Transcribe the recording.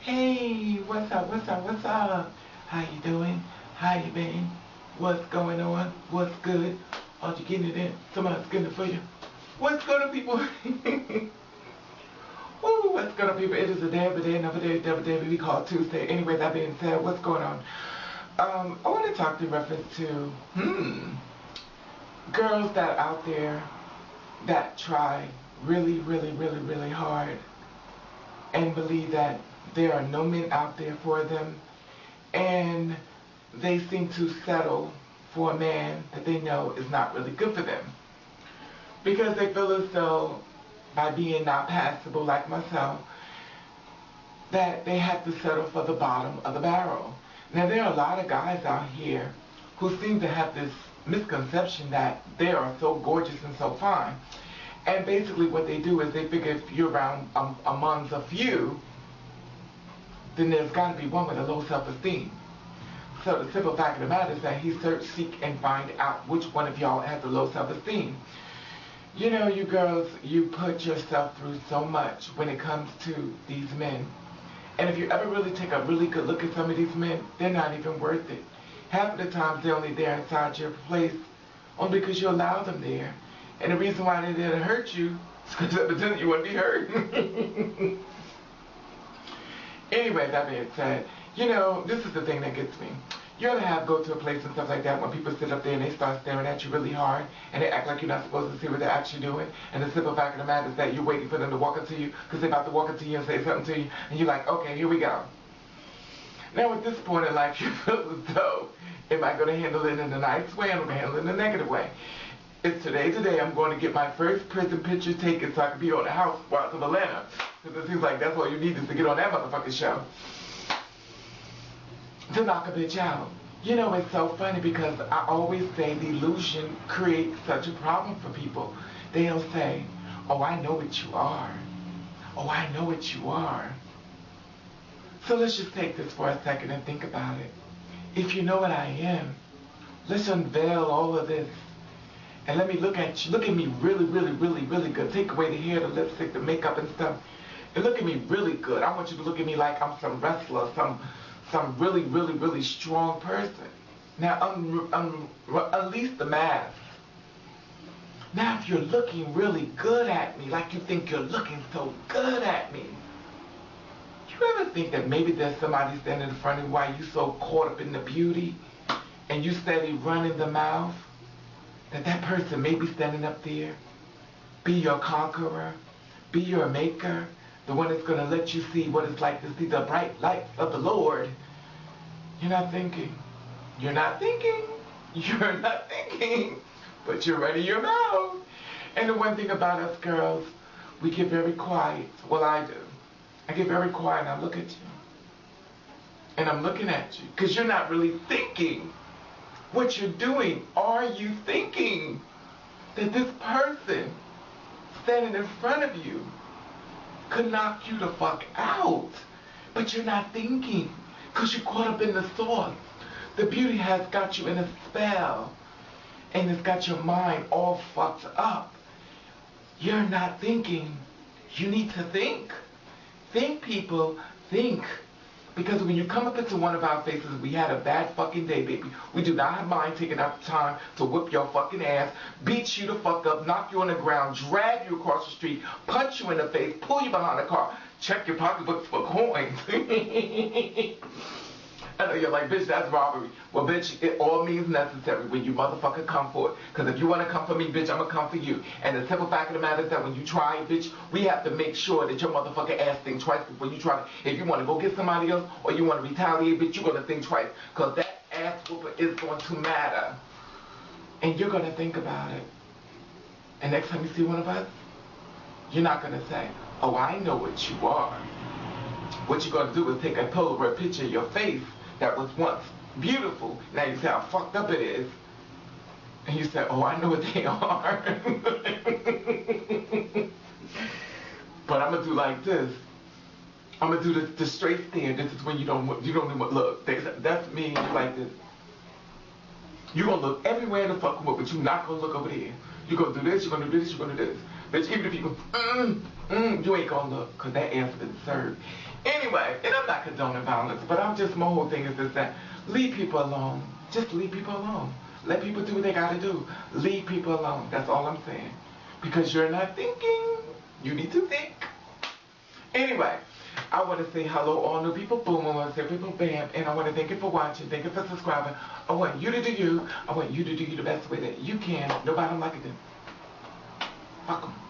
Hey, what's up, what's up, what's up? How you doing? How you been? What's going on? What's good? Are you getting it in? Somebody's getting it for you. What's good on, people? Ooh, what's good on, people? It is a day of a day, another day, devil day, we call Tuesday. Anyway, that being said, what's going on? I want to talk in reference to, girls that are out there that try really, really, really, really hard and believe that there are no men out there for them, and they seem to settle for a man that they know is not really good for them because they feel as though by being not passable like myself that they have to settle for the bottom of the barrel. Now there are a lot of guys out here who seem to have this misconception that they are so gorgeous and so fine, and basically what they do is they figure if you're around amongst a few, then there's got to be one with a low self-esteem. So the simple fact of the matter is that he search, seek, and find out which one of y'all has a low self-esteem. You know, you girls, you put yourself through so much when it comes to these men. And if you ever really take a really good look at some of these men, they're not even worth it. Half of the times they're only there inside your place only because you allow them there. And the reason why they're there to hurt you is because evidently you want to be hurt. Anyway, that being said, you know, this is the thing that gets me. You ever go to a place and stuff like that when people sit up there and they start staring at you really hard and they act like you're not supposed to see what they're actually doing, and the simple fact of the matter is that you're waiting for them to walk up to you because they're about to walk up to you and say something to you, and you're like, okay, here we go. Now at this point in life, you feel as though, am I going to handle it in a nice way, or am I going to handle it in a negative way? It's today's the day I'm going to get my first prison picture taken so I can be on the Housewives of Atlanta. Because it seems like that's all you need is to get on that motherfucking show. To knock a bitch out. You know, it's so funny because I always say the illusion creates such a problem for people. They'll say, oh, I know what you are. Oh, I know what you are. So let's just take this for a second and think about it. If you know what I am, let's unveil all of this. And let me look at you. Look at me really, really, really, really good. Take away the hair, the lipstick, the makeup and stuff. And look at me really good. I want you to look at me like I'm some wrestler, some really, really, really strong person. Now, unleash the mask. Now, if you're looking really good at me, like you think you're looking so good at me, you ever think that maybe there's somebody standing in front of you while you so caught up in the beauty and you steady running the mouth? That person may be standing up there, be your conqueror, be your maker, the one that's going to let you see what it's like to see the bright light of the Lord. You're not thinking. You're not thinking. You're not thinking. But you're running your mouth. And the one thing about us girls, we get very quiet. Well, I do. I get very quiet and I look at you. And I'm looking at you because you're not really thinking what you're doing. Are you thinking that this person standing in front of you could knock you the fuck out? But you're not thinking because you're caught up in the sauce. The beauty has got you in a spell and it's got your mind all fucked up. You're not thinking. You need to think. Think, people. Think. Because when you come up into one of our faces, we had a bad fucking day, baby. We do not have mind taking out the time to whip your fucking ass, beat you the fuck up, knock you on the ground, drag you across the street, punch you in the face, pull you behind the car, check your pocketbooks for coins. I know you're like, bitch, that's robbery. Well, bitch, it all means necessary when you motherfucker come for it. Because if you want to come for me, bitch, I'm going to come for you. And the simple fact of the matter is that when you try it, bitch, we have to make sure that your motherfucker ass think twice before you try it. If you want to go get somebody else or you want to retaliate, bitch, you're going to think twice. Because that ass whooper is going to matter. And you're going to think about it. And next time you see one of us, you're not going to say, oh, I know what you are. What you're going to do is take a Polaroid picture of your face that was once beautiful. Now you see how fucked up it is. And you say, oh, I know what they are. But I'm going to do like this. I'm going to do the straight stare. This is when you don't even look. That's me like this. You're going to look everywhere in the fucking world, but you're not going to look over there. You're going to do this, you're going to do this, you're going to do this. Bitch, even if you go, you ain't gonna look, because that ass been served. Anyway, and I'm not condoning violence, but my whole thing is this, that leave people alone. Just leave people alone. Let people do what they gotta do. Leave people alone. That's all I'm saying. Because you're not thinking. You need to think. Anyway, I want to say hello all new people, boom, I want to say people, bam, and I want to thank you for watching, thank you for subscribing. I want you to do you. I want you to do you the best way that you can. Nobody like it. Fuck 'em.